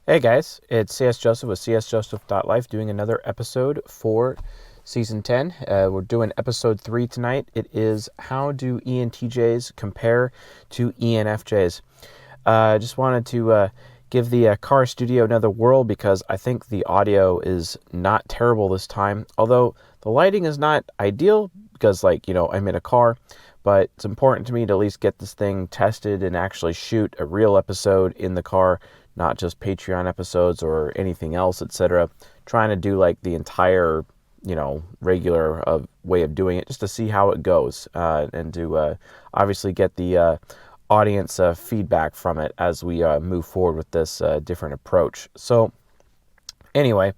Hey guys, it's CS Joseph with csjoseph.life doing another episode for Season 10. We're doing Episode 3 tonight. It is How Do ENTJs Compare to ENFJs? I just wanted to give the car studio another whirl because I think the audio is not terrible this time. Although the lighting is not ideal because, I'm in a car. But it's important to me to at least get this thing tested and actually shoot a real episode in the car, not just Patreon episodes or anything else, etc. Trying to do like the entire, regular way of doing it just to see how it goes and to obviously get the audience feedback from it as we move forward with this different approach. So anyway,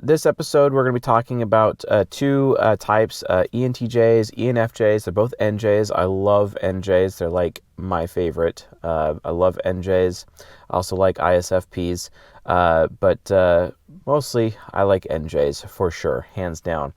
this episode we're going to be talking about two types, ENTJs, ENFJs. They're both NJs. I love NJs. They're like my favorite. I love NJs. I also like ISFPs, but mostly I like NJs for sure, hands down.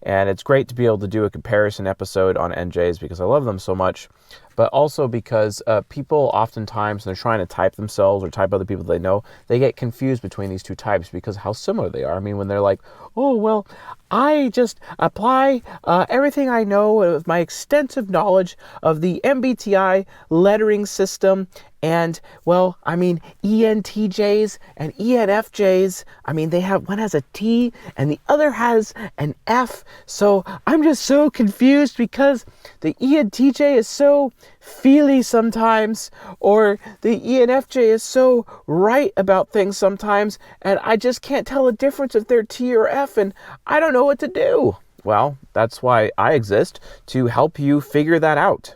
And it's great to be able to do a comparison episode on NJs because I love them so much, but also because people oftentimes, when they're trying to type themselves or type other people they know, they get confused between these two types because of how similar they are. I mean, when they're like, oh, well, I just apply everything I know with my extensive knowledge of the MBTI lettering system. And, well, I mean, ENTJs and ENFJs, I mean, one has a T and the other has an F. So I'm just so confused because the ENTJ is so feely sometimes, or the ENFJ is so right about things sometimes, and I just can't tell the difference if they're T or F, and I don't know what to do. Well, that's why I exist, to help you figure that out.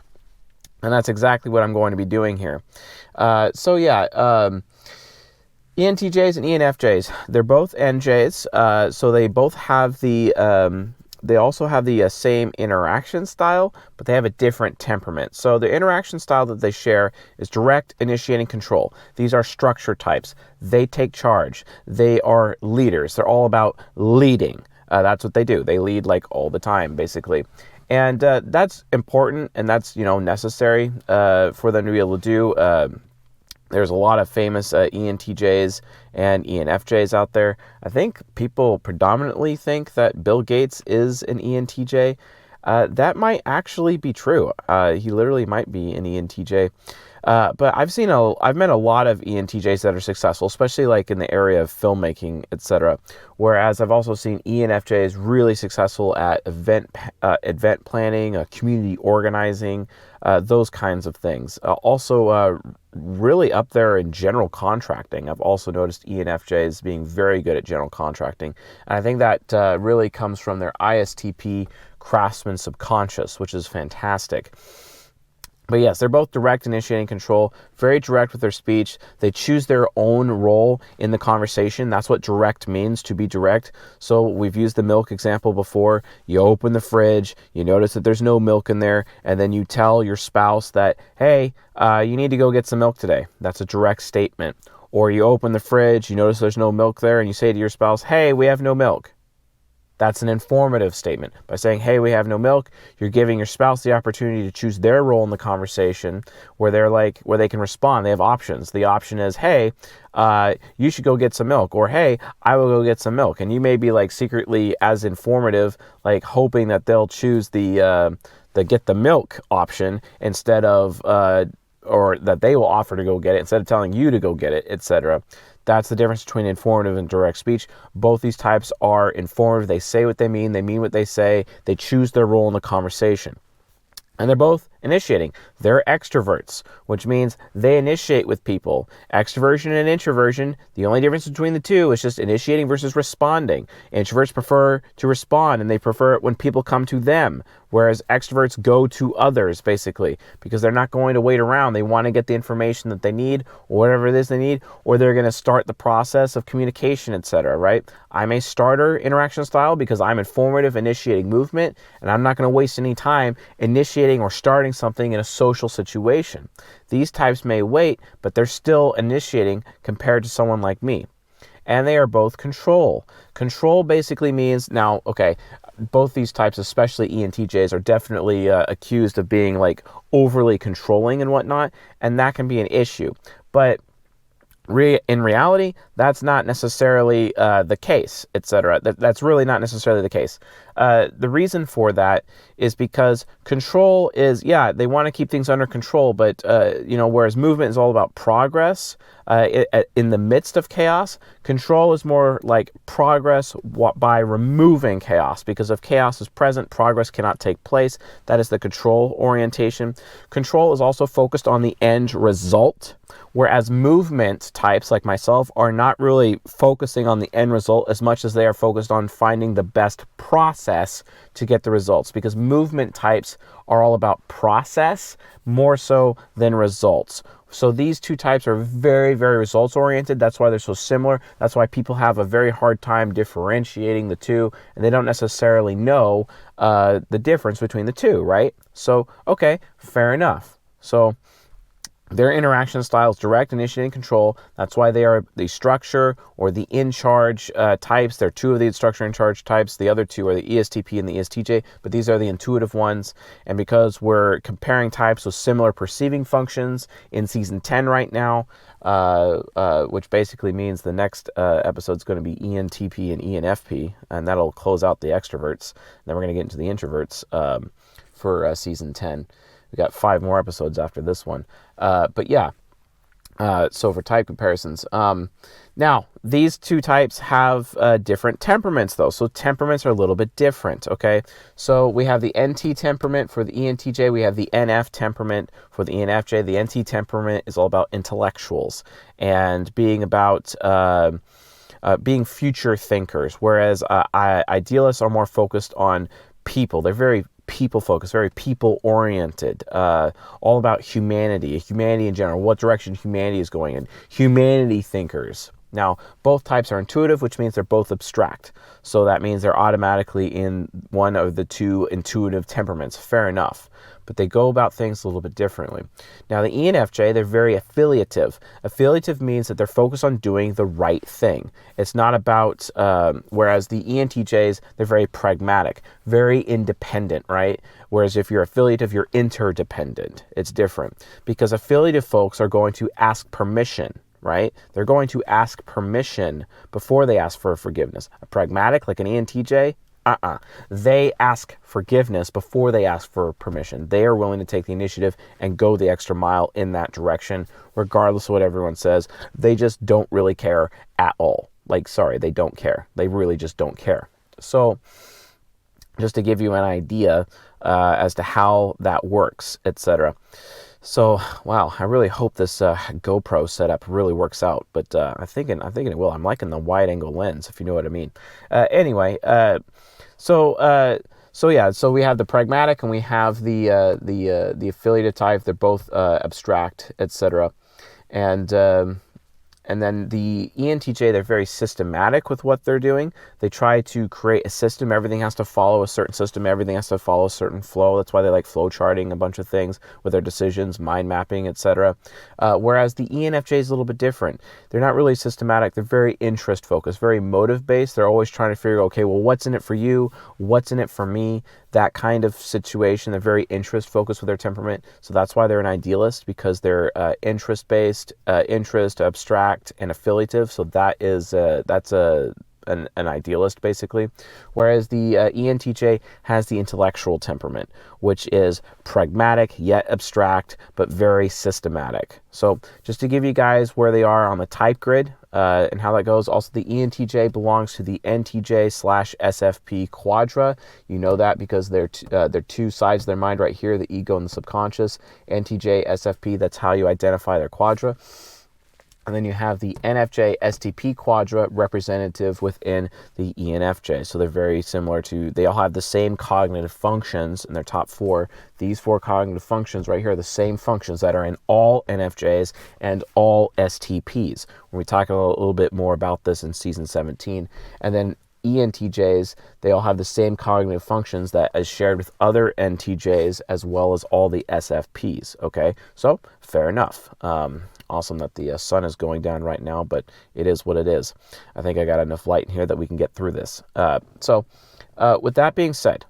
And that's exactly what I'm going to be doing here. ENTJs and ENFJs, they're both NJs, so they both have they also have the same interaction style, but they have a different temperament. So the interaction style that they share is direct, initiating, control. These are structure types. They take charge. They are leaders. They're all about leading. That's what they do. They lead like all the time, basically. And that's important, and that's, necessary for them to be able to do. There's a lot of famous ENTJs and ENFJs out there. I think people predominantly think that Bill Gates is an ENTJ. That might actually be true. He literally might be an ENTJ. But I've met a lot of ENTJs that are successful, especially like in the area of filmmaking, etc. Whereas I've also seen ENFJs really successful at event planning, community organizing, those kinds of things. Also, really up there in general contracting. I've also noticed ENFJs being very good at general contracting. And I think that really comes from their ISTP craftsman subconscious, which is fantastic. But yes, they're both direct, initiating, control, very direct with their speech. They choose their own role in the conversation. That's what direct means, to be direct. So we've used the milk example before. You open the fridge, you notice that there's no milk in there, and then you tell your spouse that, hey, you need to go get some milk today. That's a direct statement. Or you open the fridge, you notice there's no milk there, and you say to your spouse, hey, we have no milk. That's an informative statement. By saying, hey, we have no milk, you're giving your spouse the opportunity to choose their role in the conversation where they can respond. They have options. The option is, hey, you should go get some milk, or hey, I will go get some milk. And you may be like secretly as informative, like hoping that they'll choose the get the milk option instead of, or that they will offer to go get it instead of telling you to go get it, etc. That's the difference between informative and direct speech. Both these types are informative. They say what they mean what they say. They choose their role in the conversation. And they're both initiating. They're extroverts, which means they initiate with people. Extroversion and introversion, the only difference between the two is just initiating versus responding. Introverts prefer to respond, and they prefer it when people come to them, whereas extroverts go to others, basically, because they're not going to wait around. They want to get the information that they need, or whatever it is they need, or they're going to start the process of communication, etc., right? I'm a starter interaction style because I'm informative, initiating movement, and I'm not going to waste any time initiating or starting something in a social situation. These types may wait, but they're still initiating compared to someone like me. And they are both control. Control basically means, now, okay, both these types, especially ENTJs, are definitely accused of being like overly controlling and whatnot, and that can be an issue. But In reality, that's not necessarily the case, etc. That's really not necessarily the case. The reason for that is because control is, yeah, they want to keep things under control, but, whereas movement is all about progress in the midst of chaos, control is more like progress by removing chaos, because if chaos is present, progress cannot take place. That is the control orientation. Control is also focused on the end result, whereas movement types like myself are not really focusing on the end result as much as they are focused on finding the best process to get the results, because movement types are all about process more so than results. So these two types are very, very results oriented. That's why they're so similar. That's why people have a very hard time differentiating the two, and they don't necessarily know the difference between the two, right? So, okay, fair enough. So their interaction style is direct, initiating, and control. That's why they are the structure or the in-charge types. There are two of the structure and charge types. The other two are the ESTP and the ESTJ, but these are the intuitive ones. And because we're comparing types with similar perceiving functions in Season 10 right now, which basically means the next episode is going to be ENTP and ENFP, and that'll close out the extroverts. Then we're going to get into the introverts for Season 10. We got 5 more episodes after this one. But yeah, so for type comparisons. Now, these two types have different temperaments, though. So temperaments are a little bit different, okay? So we have the NT temperament for the ENTJ. We have the NF temperament for the ENFJ. The NT temperament is all about intellectuals and being about being future thinkers, whereas idealists are more focused on people. They're very people focused, very people oriented, all about humanity in general, what direction humanity is going in, humanity thinkers. Now, both types are intuitive, which means they're both abstract. So that means they're automatically in one of the two intuitive temperaments. Fair enough. But they go about things a little bit differently. Now, the ENFJ, they're very affiliative. Affiliative means that they're focused on doing the right thing. It's not about, whereas the ENTJs, they're very pragmatic, very independent, right? Whereas if you're affiliative, you're interdependent. It's different. Because affiliative folks are going to ask permission, right? They're going to ask permission before they ask for forgiveness. A pragmatic, like an ENTJ, they ask forgiveness before they ask for permission. They are willing to take the initiative and go the extra mile in that direction, regardless of what everyone says. They just don't really care at all. They don't care. They really just don't care. So, just to give you an idea as to how that works, etc. So, wow, I really hope this GoPro setup really works out, but I'm thinking it will. I'm liking the wide angle lens, if you know what I mean. Anyway, so we have the pragmatic and we have the affiliative type. They're both abstract, etc. And then the ENTJ, they're very systematic with what they're doing. They try to create a system. Everything has to follow a certain system. Everything has to follow a certain flow. That's why they like flow charting a bunch of things with their decisions, mind mapping, etc. Whereas the ENFJ is a little bit different. They're not really systematic. They're very interest focused, very motive based. They're always trying to figure, okay, well, what's in it for you? What's in it for me? That kind of situation. They're very interest focused with their temperament. So that's why they're an idealist, because they're interest based, interest, abstract, and affiliative. So that's an idealist, basically. Whereas the ENTJ has the intellectual temperament, which is pragmatic yet abstract, but very systematic. So just to give you guys where they are on the type grid and how that goes. Also, the ENTJ belongs to the NTJ/SFP quadra. You know that because they're two sides of their mind right here, the ego and the subconscious. NTJ, SFP, that's how you identify their quadra. And then you have the NFJ STP quadra representative within the ENFJ. So they're very similar they all have the same cognitive functions in their top 4. These 4 cognitive functions right here are the same functions that are in all NFJs and all STPs. We'll be talking a little bit more about this in Season 17. And then ENTJs, they all have the same cognitive functions that is shared with other NTJs as well as all the SFPs. Okay, so fair enough. Awesome that the sun is going down right now, but it is what it is. I think I got enough light in here that we can get through this. So with that being said,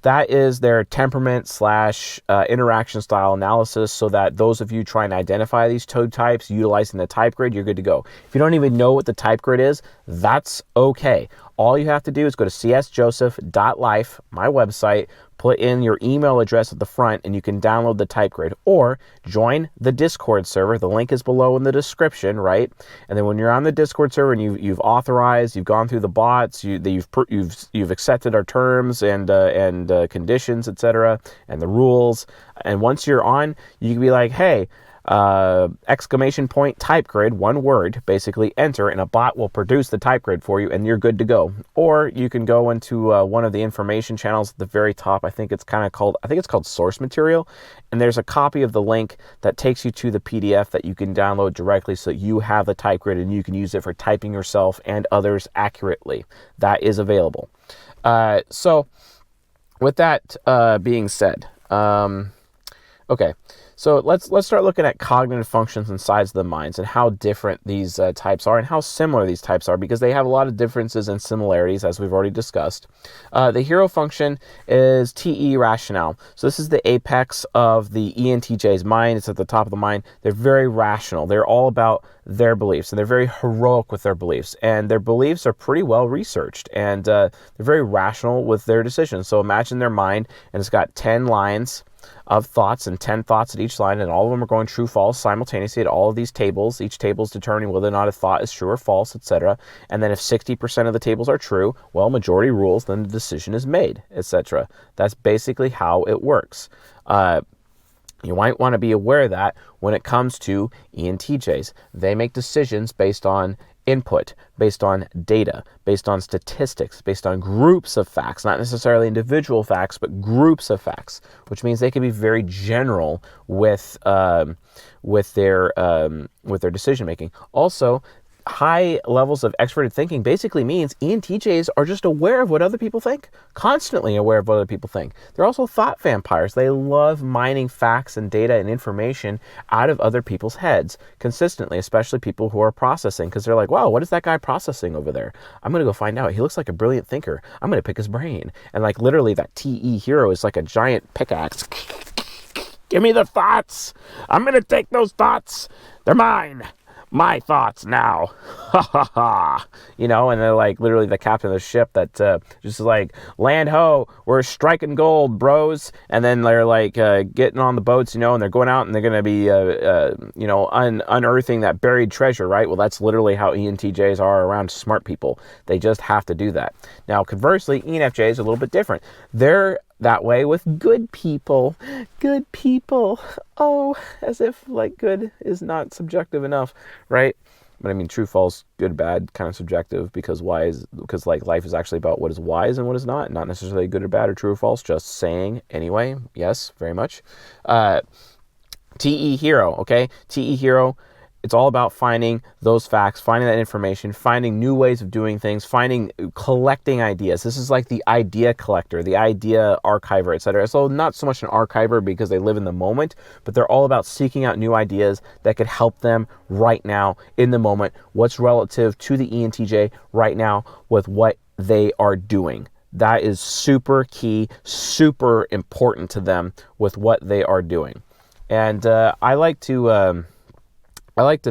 that is their temperament / interaction style analysis, so that those of you trying to identify these two types utilizing the type grid, you're good to go. If you don't even know what the type grid is, that's okay. All you have to do is go to csjoseph.life, my website, put in your email address at the front, and you can download the type grid, or join the Discord server. The link is below in the description, right? And then when you're on the Discord server and you've authorized, you've gone through the bots, you've accepted our terms and conditions, etc., and the rules. And once you're on, you can be like, hey, exclamation point type grid, one word, basically enter, and a bot will produce the type grid for you, and you're good to go. Or you can go into one of the information channels at the very top. I think it's called source material, and there's a copy of the link that takes you to the PDF that you can download directly, so you have the type grid and you can use it for typing yourself and others accurately. That is available. So with that being said, okay, so let's start looking at cognitive functions and sides of the minds and how different these types are and how similar these types are, because they have a lot of differences and similarities, as we've already discussed. The hero function is TE rationale. So this is the apex of the ENTJ's mind. It's at the top of the mind. They're very rational. They're all about their beliefs, and they're very heroic with their beliefs, and their beliefs are pretty well researched, and they're very rational with their decisions. So imagine their mind, and it's got 10 lines of thoughts and 10 thoughts at each line, and all of them are going true, false simultaneously at all of these tables. Each table is determining whether or not a thought is true or false, etc. And then if 60% of the tables are true, well, majority rules, then the decision is made, etc. That's basically how it works. You might want to be aware that when it comes to ENTJs, they make decisions based on input, based on data, based on statistics, based on groups of facts, not necessarily individual facts, but groups of facts, which means they can be very general with their decision making. Also, high levels of extroverted thinking basically means ENTJs are just aware of what other people think, constantly aware of what other people think. They're also thought vampires. They love mining facts and data and information out of other people's heads consistently, especially people who are processing, because they're like, wow, what is that guy processing over there? I'm going to go find out. He looks like a brilliant thinker. I'm going to pick his brain. And like literally that TE hero is like a giant pickaxe. Give me the thoughts. I'm going to take those thoughts. They're mine. My thoughts now. Ha ha ha. You know, and they're like literally the captain of the ship that just like, land ho, we're striking gold, bros. And then they're like getting on the boats, you know, and they're going out and they're going to be, unearthing that buried treasure, right? Well, that's literally how ENTJs are around smart people. They just have to do that. Now, conversely, ENFJs are a little bit different. They're that way with good people. Good people. Oh, as if like good is not subjective enough, right? But I mean, true, false, good, bad, kind of subjective, because like life is actually about what is wise and what is not necessarily good or bad or true or false, just saying anyway. Yes, very much. TE hero, okay? TE hero, it's all about finding those facts, finding that information, finding new ways of doing things, collecting ideas. This is like the idea collector, the idea archiver, etc. So not so much an archiver because they live in the moment, but they're all about seeking out new ideas that could help them right now in the moment. What's relative to the ENTJ right now with what they are doing. That is super key, super important to them with what they are doing. And I like to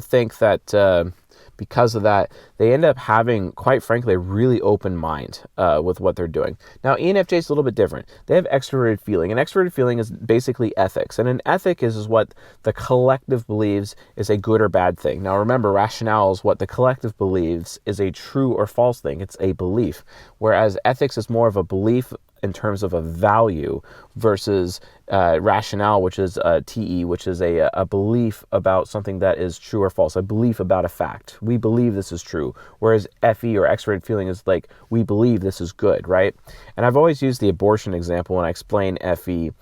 think that because of that, they end up having, quite frankly, a really open mind with what they're doing. Now, ENFJ is a little bit different. They have extroverted feeling, and extroverted feeling is basically ethics. And an ethic is what the collective believes is a good or bad thing. Now, remember, rationale is what the collective believes is a true or false thing. It's a belief, whereas ethics is more of a belief in terms of a value versus rationale, which is TE, which is a belief about something that is true or false, a belief about a fact. We believe this is true, whereas FE or extroverted feeling is like, we believe this is good, right? And I've always used the abortion example when I explain FE,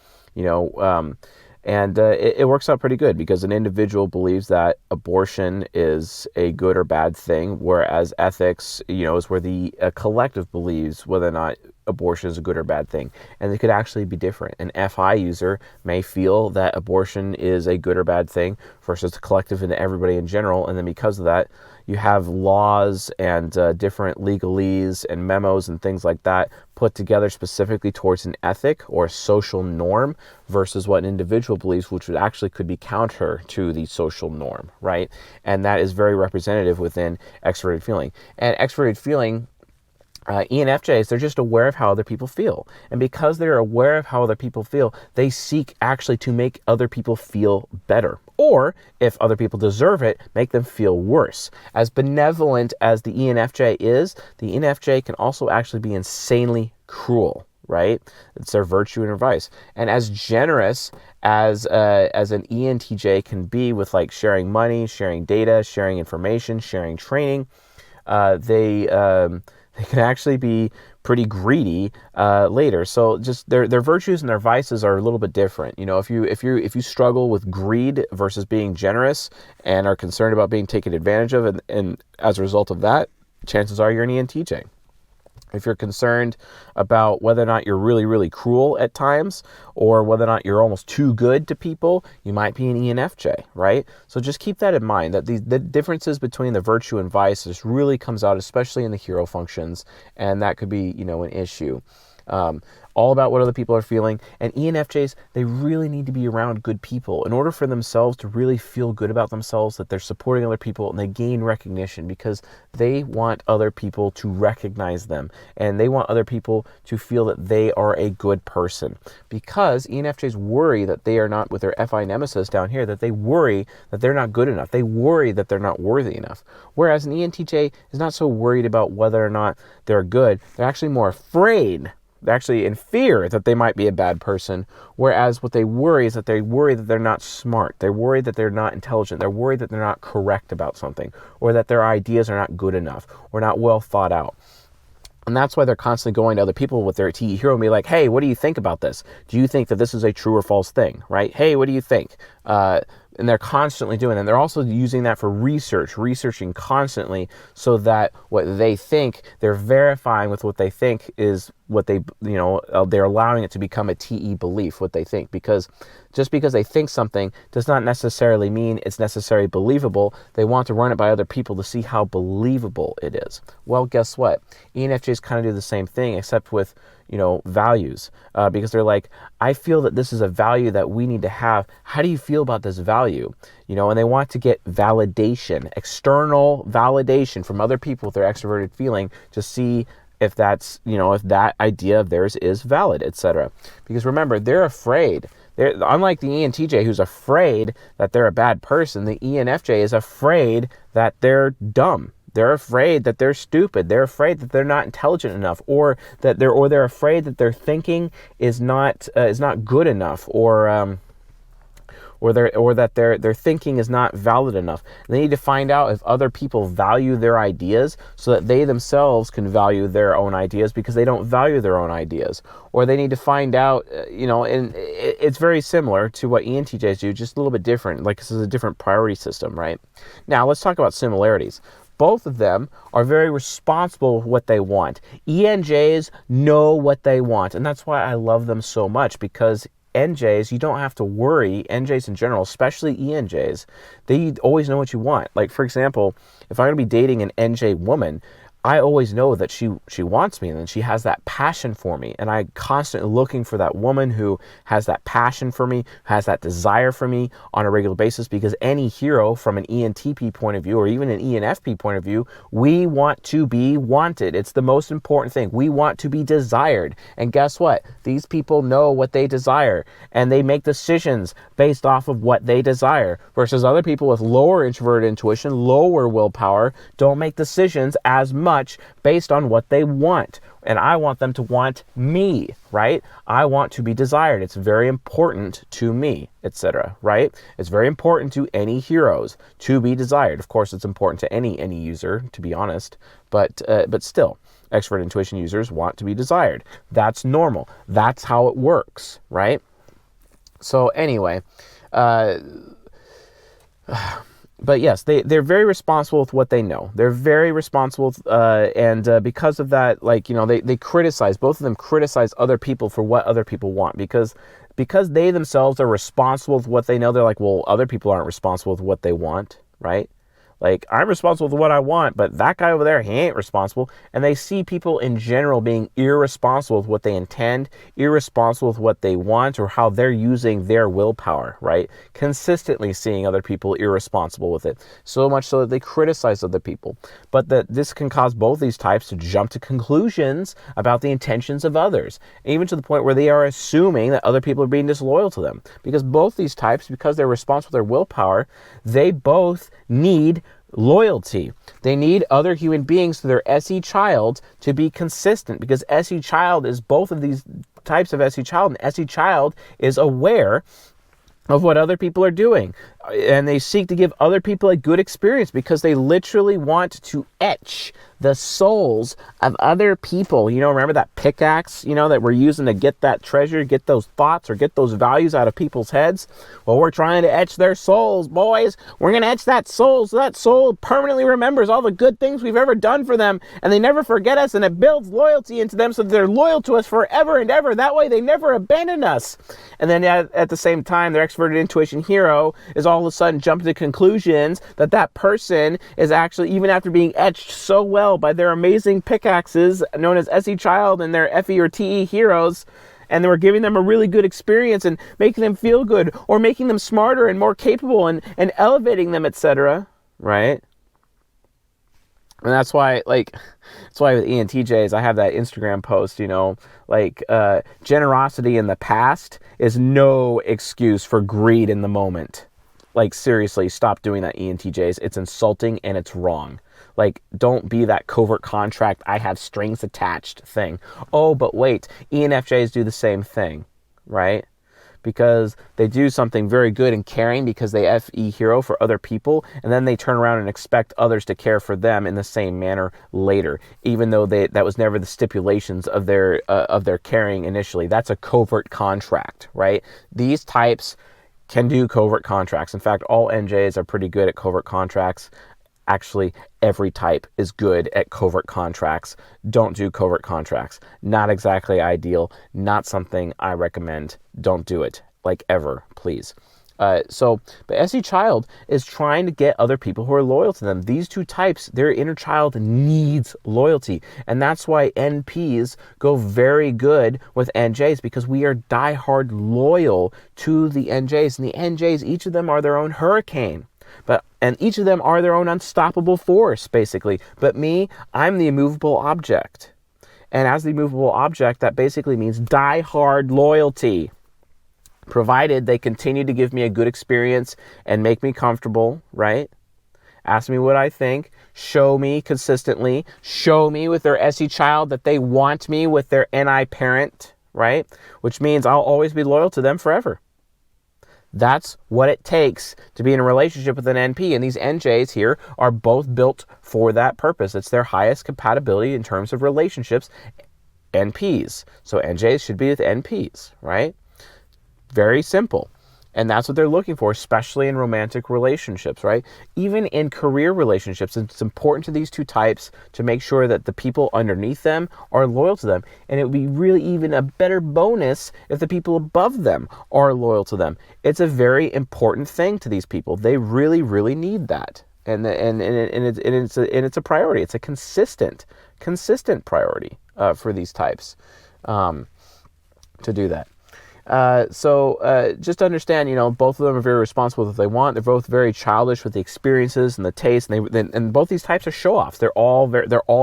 and it works out pretty good because an individual believes that abortion is a good or bad thing, whereas ethics, is where the collective believes whether or not abortion is a good or bad thing. And they could actually be different. An FI user may feel that abortion is a good or bad thing versus the collective and everybody in general. And then because of that, you have laws and different legalese and memos and things like that put together specifically towards an ethic or a social norm versus what an individual believes, which would actually could be counter to the social norm, right? And that is very representative within extroverted feeling. And extroverted feeling, ENFJs, they're just aware of how other people feel. And because they're aware of how other people feel, they seek actually to make other people feel better. Or, if other people deserve it, make them feel worse. As benevolent as the ENFJ is, the ENFJ can also actually be insanely cruel, right? It's their virtue and their vice. And as generous as an ENTJ can be with like sharing money, sharing data, sharing information, sharing training, they can actually be pretty greedy later. So just their virtues and their vices are a little bit different. You know, if you struggle with greed versus being generous and are concerned about being taken advantage of, and as a result of that, chances are you're an ENTJ. If you're concerned about whether or not you're really, really cruel at times, or whether or not you're almost too good to people, you might be an ENFJ, right? So just keep that in mind, that the differences between the virtue and vice just really comes out, especially in the hero functions, and that could be, you know, an issue. All about what other people are feeling. And ENFJs, they really need to be around good people in order for themselves to really feel good about themselves, that they're supporting other people and they gain recognition, because they want other people to recognize them and they want other people to feel that they are a good person. Because ENFJs worry that they are not, with their FI nemesis down here, that they worry that they're not good enough. They worry that they're not worthy enough. Whereas an ENTJ is not so worried about whether or not they're good. They're actually more afraid. They're actually in fear that they might be a bad person, whereas what they worry is that they worry that they're not smart. They're worried that they're not intelligent. They're worried that they're not correct about something, or that their ideas are not good enough or not well thought out. And that's why they're constantly going to other people with their TE hero and be like, hey, what do you think about this? Do you think that this is a true or false thing, right? Hey, what do you think? And they're constantly doing it. And they're also using that for researching constantly, so that what they think, they're verifying with what they think is what they, you know, they're allowing it to become a TE belief, what they think. Because just because they think something does not necessarily mean it's necessarily believable. They want to run it by other people to see how believable it is. Well, guess what? ENFJs kind of do the same thing, except with, you know, values, because they're like, I feel that this is a value that we need to have. How do you feel about this value? You know, and they want to get validation, external validation from other people with their extroverted feeling to see if that's, you know, if that idea of theirs is valid, etc. Because remember, they're afraid. They're, unlike the ENTJ, who's afraid that they're a bad person, the ENFJ is afraid that they're dumb. They're afraid that they're stupid. They're afraid that they're not intelligent enough, or that they're afraid that their thinking is not good enough, or that their thinking is not valid enough. And they need to find out if other people value their ideas, so that they themselves can value their own ideas, because they don't value their own ideas. Or they need to find out, you know, and it's very similar to what ENTJs do, just a little bit different. Like, this is a different priority system, right? Now, let's talk about similarities. Both of them are very responsible with what they want. ENJs know what they want, and that's why I love them so much, because NJs, you don't have to worry. NJs in general, especially ENJs, they always know what you want. Like, for example, if I'm going to be dating an NJ woman, I always know that she wants me, and she has that passion for me, and I'm constantly looking for that woman who has that passion for me, has that desire for me on a regular basis. Because any hero, from an ENTP point of view, or even an ENFP point of view, we want to be wanted. It's the most important thing. We want to be desired. And guess what? These people know what they desire, and they make decisions based off of what they desire, versus other people with lower introverted intuition, lower willpower, don't make decisions as much based on what they want. And I want them to want me, right? I want to be desired. It's very important to me, etc., right? It's very important to any heroes to be desired. Of course, it's important to any user, to be honest, but still, extrovert intuition users want to be desired. That's normal. That's how it works, right? So anyway, But yes, they're very responsible with what they know. They're very responsible, and because of that, like, you know, they criticize, both of them criticize other people for what other people want, because they themselves are responsible with what they know. They're like, well, other people aren't responsible with what they want, right? Like, I'm responsible for what I want, but that guy over there, he ain't responsible. And they see people in general being irresponsible with what they intend, irresponsible with what they want, or how they're using their willpower, right? Consistently seeing other people irresponsible with it. So much so that they criticize other people. But this can cause both these types to jump to conclusions about the intentions of others, even to the point where they are assuming that other people are being disloyal to them. Because both these types, because they're responsible for their willpower, they both need loyalty. They need other human beings, so their SE child, to be consistent, because SE child is both of these types of SE child, and SE child is aware of what other people are doing, and they seek to give other people a good experience because they literally want to etch the souls of other people. You know, remember that pickaxe, you know, that we're using to get that treasure, get those thoughts or get those values out of people's heads? Well, we're trying to etch their souls, boys. We're going to etch that soul so that soul permanently remembers all the good things we've ever done for them, and they never forget us, and it builds loyalty into them so that they're loyal to us forever and ever. That way they never abandon us. And then at the same time, their extroverted intuition hero is all of a sudden jumping to conclusions that that person is actually, even after being etched so well by their amazing pickaxes known as SE Child and their FE or TE heroes, and we're giving them a really good experience and making them feel good, or making them smarter and more capable and elevating them, etc., right? And that's why with ENTJs, I have that Instagram post, you know, like, generosity in the past is no excuse for greed in the moment. Like, seriously, stop doing that, ENTJs. It's insulting and it's wrong. Like, don't be that covert contract, I have strings attached thing. Oh, but wait, ENFJs do the same thing, right? Because they do something very good and caring because they FE hero for other people, and then they turn around and expect others to care for them in the same manner later, even though that was never the stipulations of their caring initially. That's a covert contract, right? These types can do covert contracts. In fact, all NJs are pretty good at covert contracts. Actually, every type is good at covert contracts. Don't do covert contracts. Not exactly ideal. Not something I recommend. Don't do it. Like, ever, please. But SE Child is trying to get other people who are loyal to them. These two types, their inner child needs loyalty. And that's why NPs go very good with NJs, because we are diehard loyal to the NJs. And the NJs, each of them are their own hurricane. And each of them are their own unstoppable force, basically. But me, I'm the immovable object. And as the immovable object, that basically means diehard loyalty, provided they continue to give me a good experience and make me comfortable, right? Ask me what I think. Show me consistently. Show me with their SE child that they want me with their NI parent, right? Which means I'll always be loyal to them forever. That's what it takes to be in a relationship with an NP. And these NJs here are both built for that purpose. It's their highest compatibility in terms of relationships. NPs. So NJs should be with NPs, right? Very simple. And that's what they're looking for, especially in romantic relationships, right? Even in career relationships, it's important to these two types to make sure that the people underneath them are loyal to them. And it would be really even a better bonus if the people above them are loyal to them. It's a very important thing to these people. They really, really need that. And it's a priority. It's a consistent priority for these types to do that. Just understand, you know, both of them are very responsible with what they want. They're both very childish with the experiences and the taste, and both these types are show-offs. They're all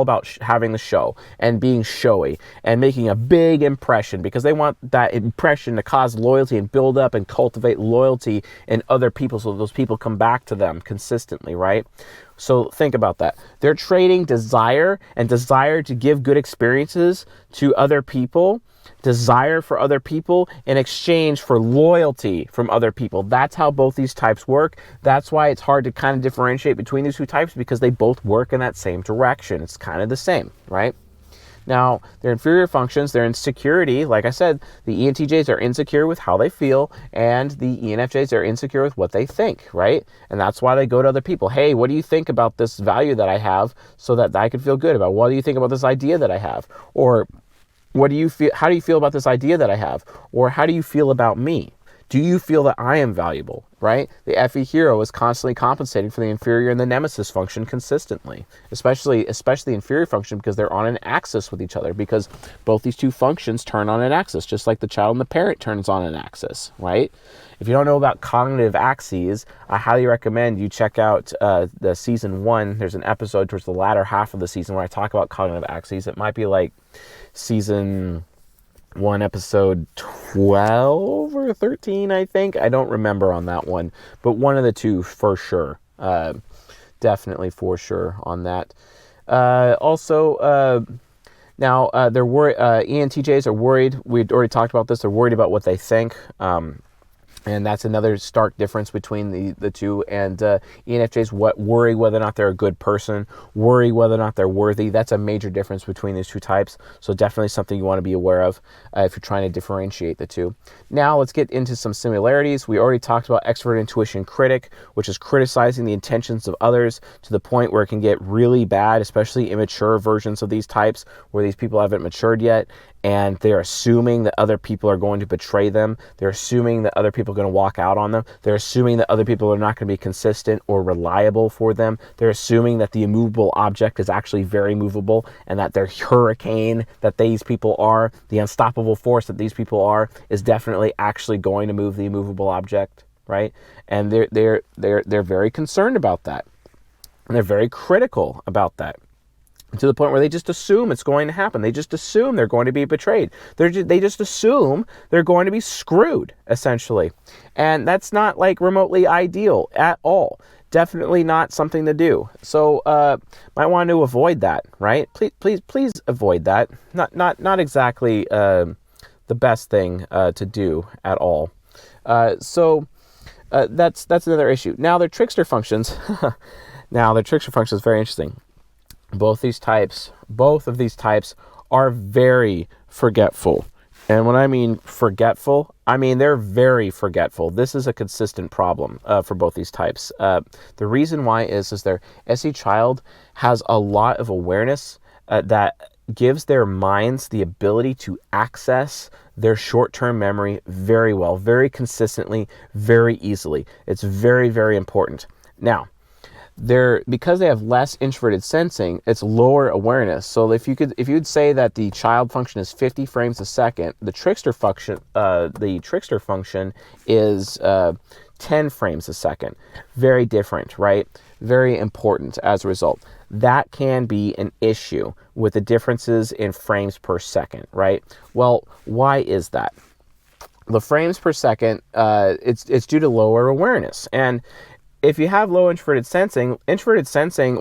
about having the show and being showy and making a big impression, because they want that impression to cause loyalty and build up and cultivate loyalty in other people, so those people come back to them consistently, right? So think about that. They're trading desire to give good experiences to other people, desire for other people, in exchange for loyalty from other people. That's how both these types work. That's why it's hard to kind of differentiate between these two types, because they both work in that same direction. It's kind of the same, right? Now, their inferior functions, their insecurity, like I said, the ENTJs are insecure with how they feel, and the ENFJs are insecure with what they think, right? And that's why they go to other people. Hey, what do you think about this value that I have so that I can feel good about? What do you think about this idea that I have? Or what do you feel? How do you feel about this idea that I have? Or how do you feel about me? Do you feel that I am valuable, right? The FE hero is constantly compensating for the inferior and the nemesis function consistently, especially the inferior function, because they're on an axis with each other, because both these two functions turn on an axis, just like the child and the parent turns on an axis, right? If you don't know about cognitive axes, I highly recommend you check out the season 1. There's an episode towards the latter half of the season where I talk about cognitive axes. It might be like season 1, episode 12 or 13, I think. I don't remember on that one, but one of the two for sure. Definitely for sure on that. Now they're worried. ENTJs are worried. We'd already talked about this. They're worried about what they think. And that's another stark difference between the two. And ENFJs worry whether or not they're a good person, worry whether or not they're worthy. That's a major difference between these two types. So definitely something you want to be aware of if you're trying to differentiate the two. Now let's get into some similarities. We already talked about extrovert intuition critic, which is criticizing the intentions of others to the point where it can get really bad, especially immature versions of these types where these people haven't matured yet. And they're assuming that other people are going to betray them. They're assuming that other people are going to walk out on them. They're assuming that other people are not going to be consistent or reliable for them. They're assuming that the immovable object is actually very movable, and that their hurricane that these people are, the unstoppable force that these people are, is definitely actually going to move the immovable object, right? And they're very concerned about that. And they're very critical about that, to the point where they just assume it's going to happen. They just assume they're going to be betrayed. They just assume they're going to be screwed, essentially. And that's not like remotely ideal at all. Definitely not something to do. So might want to avoid that, right? Please avoid that. Not exactly the best thing to do at all. So that's another issue. Now their trickster functions. Now their trickster functions is very interesting. Both of these types are very forgetful. And when I mean forgetful, I mean they're very forgetful. This is a consistent problem for both these types. The reason why is their SE child has a lot of awareness that gives their minds the ability to access their short-term memory very well, very consistently, very easily. It's very, very important. Now, because they have less introverted sensing, it's lower awareness. So if you'd say that the child function is 50 frames a second, the trickster function is 10 frames a second. Very different, right? Very important as a result. That can be an issue with the differences in frames per second, right? Well, why is that? The frames per second, it's due to lower awareness. And if you have low introverted sensing,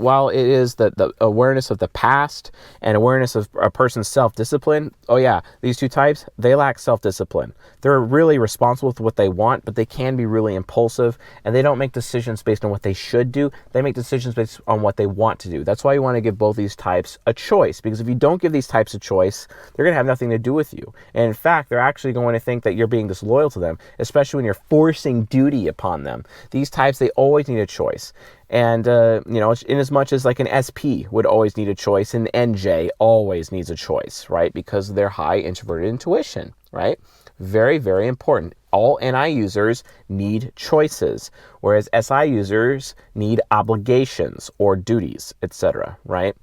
while it is the awareness of the past and awareness of a person's self-discipline, oh yeah, these two types, they lack self-discipline. They're really responsible with what they want, but they can be really impulsive, and they don't make decisions based on what they should do. They make decisions based on what they want to do. That's why you want to give both these types a choice, because if you don't give these types a choice, they're going to have nothing to do with you. And in fact, they're actually going to think that you're being disloyal to them, especially when you're forcing duty upon them. These types, they always need a choice. And, in as much as like an SP would always need a choice, an NJ always needs a choice, right? Because of their high introverted intuition, right? Very, very important. All NI users need choices, whereas SI users need obligations or duties, etc., right?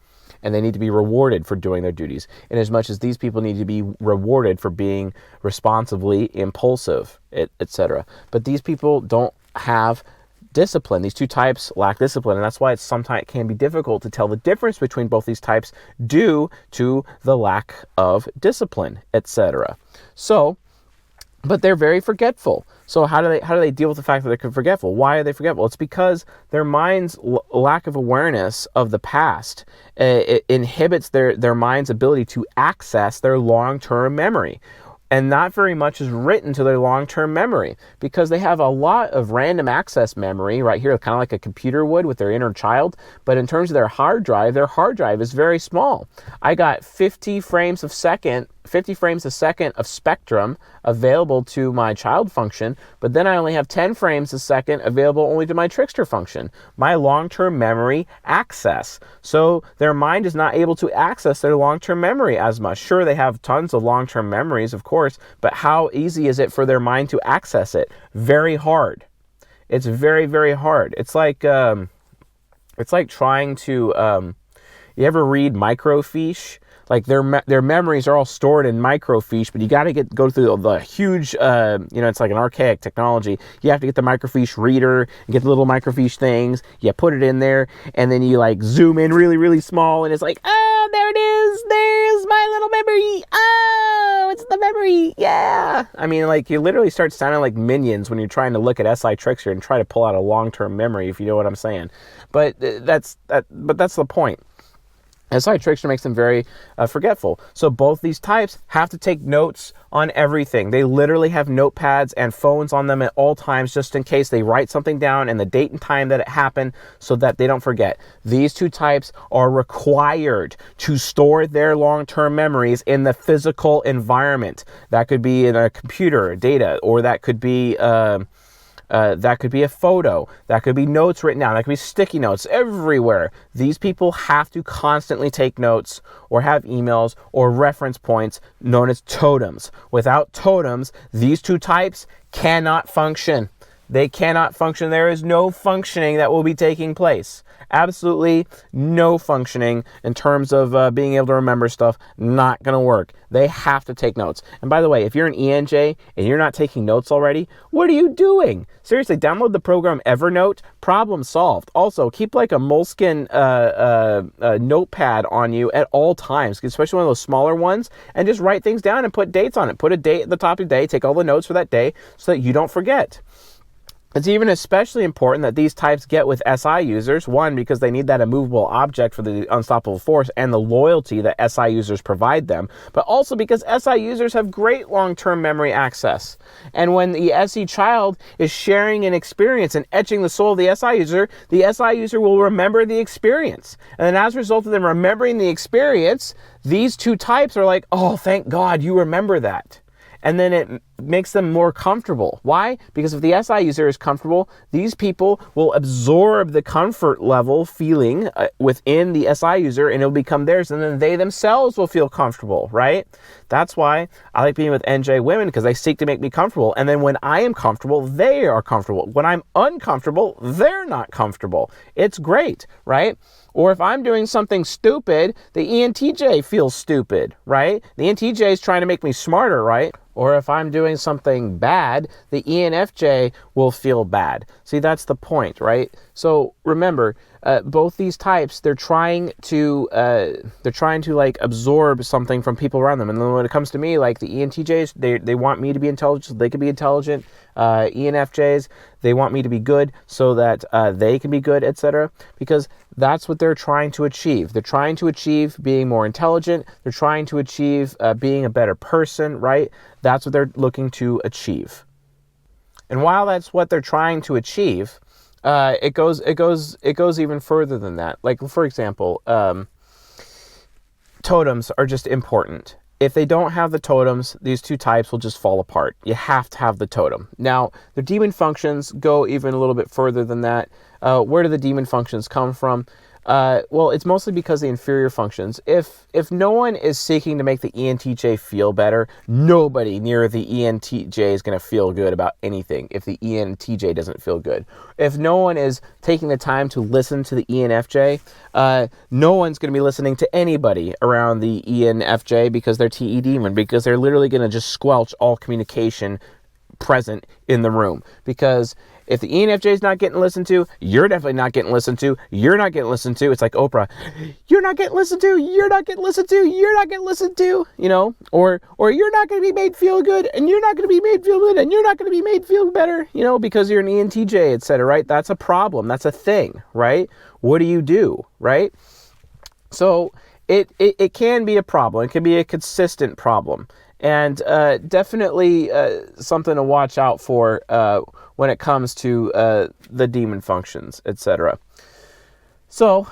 And they need to be rewarded for doing their duties, in as much as these people need to be rewarded for being responsibly impulsive, etc. But these people don't have discipline. These two types lack discipline, and that's why sometimes it can be difficult to tell the difference between both these types due to the lack of discipline, etc. But they're very forgetful. So how do they deal with the fact that they're forgetful? Why are they forgetful? It's because their mind's lack of awareness of the past it inhibits their mind's ability to access their long-term memory. And not very much is written to their long-term memory because they have a lot of random access memory right here, kind of like a computer would with their inner child. But in terms of their hard drive is very small. I got 50 frames a second of spectrum available to my child function, but then I only have 10 frames a second available only to my Trickster function, my long-term memory access. So their mind is not able to access their long-term memory as much. Sure, they have tons of long-term memories, of course, but how easy is it for their mind to access it? Very hard. It's very, very hard. It's like trying to, you ever read microfiche? Like their memories are all stored in microfiche, but you got to go through the huge, it's like an archaic technology. You have to get the microfiche reader, and get the little microfiche things. You put it in there, and then you like zoom in really, really small, and it's like, oh, there it is. There's my little memory. Oh, it's the memory. Yeah. I mean, like you literally start sounding like minions when you're trying to look at SI Trickster and try to pull out a long-term memory, if you know what I'm saying. But that's the point. SI Trickster makes them very forgetful. So both these types have to take notes on everything. They literally have notepads and phones on them at all times just in case they write something down and the date and time that it happened so that they don't forget. These two types are required to store their long-term memories in the physical environment. That could be in a computer, data, or that could be a photo, that could be notes written down, that could be sticky notes everywhere. These people have to constantly take notes or have emails or reference points known as totems. Without totems, these two types cannot function. They cannot function. There is no functioning that will be taking place. Absolutely no functioning in terms of being able to remember stuff. Not going to work. They have to take notes. And by the way, if you're an ENJ and you're not taking notes already, what are you doing? Seriously, download the program Evernote. Problem solved. Also, keep like a moleskin notepad on you at all times, especially one of those smaller ones, and just write things down and put dates on it. Put a date at the top of the day. Take all the notes for that day so that you don't forget. It's even especially important that these types get with SI users, one, because they need that immovable object for the unstoppable force and the loyalty that SI users provide them, but also because SI users have great long-term memory access. And when the SE child is sharing an experience and etching the soul of the SI user will remember the experience. And then as a result of them remembering the experience, these two types are like, oh, thank God you remember that. And then it makes them more comfortable. Why? Because if the SI user is comfortable, these people will absorb the comfort level feeling within the SI user and it'll become theirs, and then they themselves will feel comfortable, right? That's why I like being with NJ women, because they seek to make me comfortable. And then when I am comfortable, they are comfortable. When I'm uncomfortable, they're not comfortable. It's great, right? Or if I'm doing something stupid, the ENTJ feels stupid, right? The ENTJ is trying to make me smarter, right? Or if I'm doing something bad, the ENFJ will feel bad. See, that's the point, right? So remember, both these types, they're trying to like absorb something from people around them. And then when it comes to me, like the ENTJs, they want me to be intelligent so they can be intelligent. ENFJs, they want me to be good so that they can be good, etc. Because that's what they're trying to achieve. They're trying to achieve being more intelligent. They're trying to achieve being a better person, right? That's what they're looking to achieve. And while that's what they're trying to achieve, it goes even further than that. Like, for example, totems are just important. If they don't have the totems, these two types will just fall apart. You have to have the totem. Now, their demon functions go even a little bit further than that. Where do the demon functions come from? Well, it's mostly because the inferior functions. If no one is seeking to make the ENTJ feel better, nobody near the ENTJ is going to feel good about anything if the ENTJ doesn't feel good. If no one is taking the time to listen to the ENFJ, no one's going to be listening to anybody around the ENFJ because they're TE demon, because they're literally going to just squelch all communication present in the room. Because if the ENFJ is not getting listened to, you're definitely not getting listened to. You're not getting listened to. It's like Oprah. You're not getting listened to. You're not getting listened to. You're not getting listened to. You know, or you're not going to be made feel good, and you're not going to be made feel good, and you're not going to be made feel better. You know, because you're an ENTJ, etc. Right? That's a problem. That's a thing. Right? What do you do? Right? So it can be a problem. It can be a consistent problem. And definitely something to watch out for when it comes to the demon functions, etc. So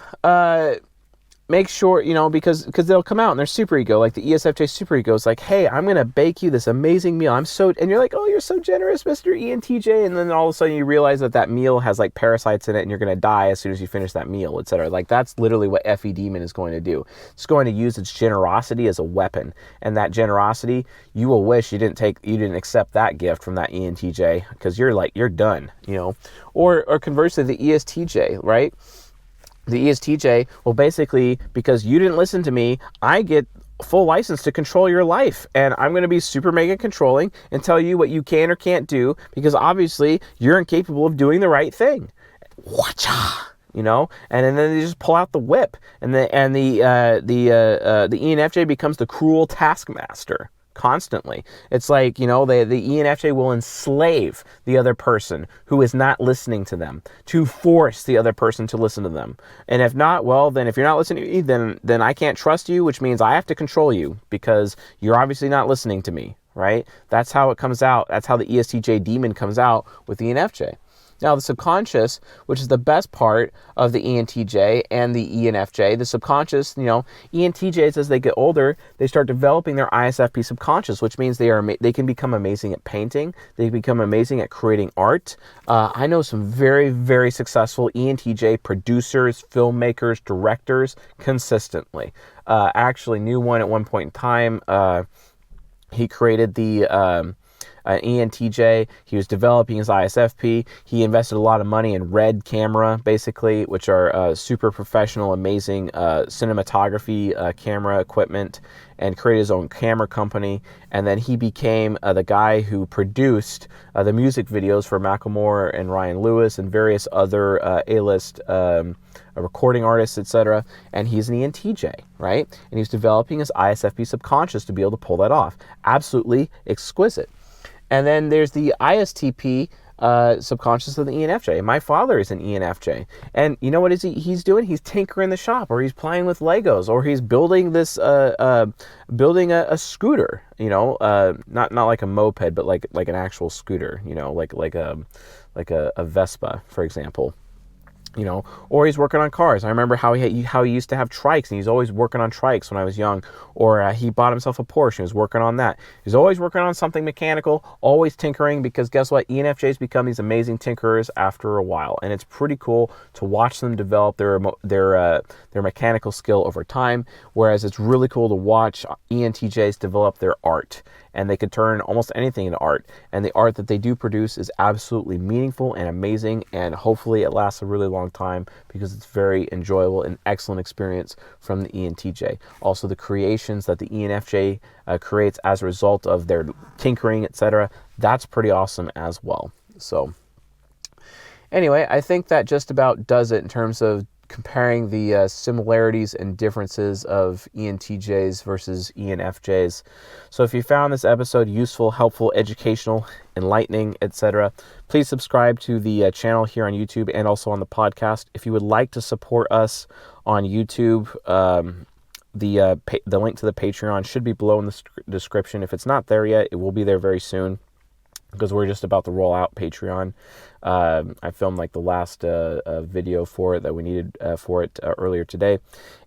make sure, because they'll come out and they're super ego, like the ESFJ super ego is like, hey, I'm going to bake you this amazing meal. And you're like, oh, you're so generous, Mr. ENTJ. And then all of a sudden you realize that meal has like parasites in it and you're going to die as soon as you finish that meal, etc. Like that's literally what FE demon is going to do. It's going to use its generosity as a weapon. And that generosity, you will wish you didn't accept that gift from that ENTJ, because you're done, or conversely, the ESTJ, right? The ESTJ, well, basically, because you didn't listen to me, I get full license to control your life. And I'm going to be super mega controlling and tell you what you can or can't do, because obviously you're incapable of doing the right thing. Whatcha? And then they just pull out the whip, and the ENFJ becomes the cruel taskmaster. Constantly. It's like, the ENFJ will enslave the other person who is not listening to them, to force the other person to listen to them. And if not, well, then if you're not listening to me, then I can't trust you, which means I have to control you because you're obviously not listening to me, right? That's how it comes out. That's how the ESTJ demon comes out with the ENFJ. Now, the subconscious, which is the best part of the ENTJ and the ENFJ, the subconscious, ENTJs, as they get older, they start developing their ISFP subconscious, which means they can become amazing at painting. They become amazing at creating art. I know some very, very successful ENTJ producers, filmmakers, directors consistently. I actually knew one at one point in time. He created the ENTJ. He was developing his ISFP. He invested a lot of money in Red camera, basically, which are super professional, amazing cinematography camera equipment, and created his own camera company. And then he became the guy who produced the music videos for Macklemore and Ryan Lewis and various other A-list recording artists, etc. And he's an ENTJ, right? And he's developing his ISFP subconscious to be able to pull that off. Absolutely exquisite. And then there's the ISTP subconscious of the ENFJ. My father is an ENFJ. And you know what he's doing? He's tinkering the shop, or he's playing with Legos, or he's building this, building a scooter, not like a moped, but like an actual scooter, like a Vespa, for example. Or he's working on cars. I remember how he used to have trikes, and he's always working on trikes when I was young. Or he bought himself a Porsche and was working on that. He's always working on something mechanical, always tinkering, because guess what? ENFJs become these amazing tinkerers after a while, and it's pretty cool to watch them develop their mechanical skill over time. Whereas it's really cool to watch ENTJs develop their art. And they could turn almost anything into art. And the art that they do produce is absolutely meaningful and amazing. And hopefully it lasts a really long time, because it's very enjoyable and excellent experience from the ENTJ. Also, the creations that the ENFJ creates as a result of their tinkering, etc., that's pretty awesome as well. So anyway, I think that just about does it in terms of comparing the similarities and differences of ENTJs versus ENFJs. So if you found this episode useful, helpful, educational, enlightening, etc., please subscribe to the channel here on YouTube and also on the podcast. If you would like to support us on YouTube, the link to the Patreon should be below in the description. If it's not there yet, it will be there very soon, because we're just about to roll out Patreon. I filmed like the last video for it that we needed for it earlier today.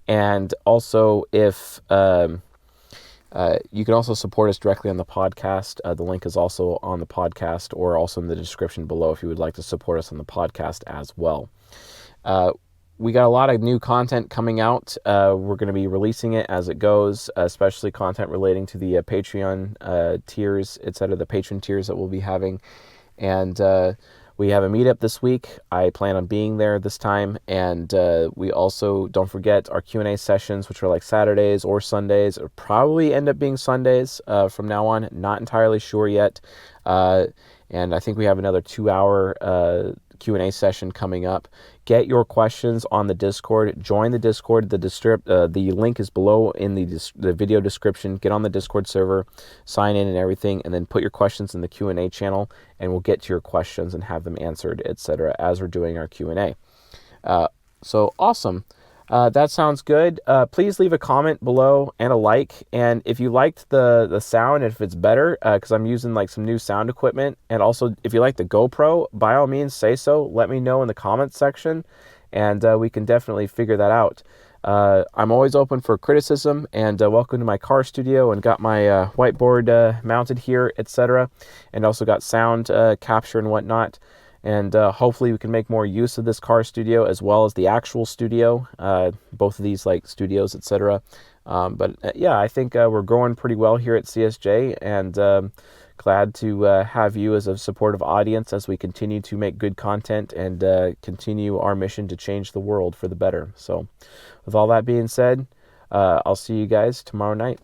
And also, if you can also support us directly on the podcast. The link is also on the podcast, or also in the description below if you would like to support us on the podcast as well. We got a lot of new content coming out. We're going to be releasing it as it goes, especially content relating to the Patreon tiers, etc., the patron tiers that we'll be having. And we have a meetup this week. I plan on being there this time. And we also, don't forget, our Q&A sessions, which are like Saturdays or Sundays, or probably end up being Sundays from now on. Not entirely sure yet. And I think we have another 2-hour Q&A session coming up. Get your questions on the Discord. Join the Discord. The link is below in the video description. Get on the Discord server, sign in and everything, and then put your questions in the Q&A channel, and we'll get to your questions and have them answered, etc., as we're doing our Q&A. So awesome. That sounds good. Please leave a comment below and a like. And if you liked the sound, if it's better, because I'm using like some new sound equipment. And also, if you like the GoPro, by all means, say so. Let me know in the comments section, and we can definitely figure that out. I'm always open for criticism, and welcome to my car studio, and got my whiteboard mounted here, etc. And also got sound capture and whatnot. And hopefully we can make more use of this car studio as well as the actual studio, both of these like studios, etc. But yeah, I think we're growing pretty well here at CSJ, and glad to have you as a supportive audience as we continue to make good content and continue our mission to change the world for the better. So with all that being said, I'll see you guys tomorrow night.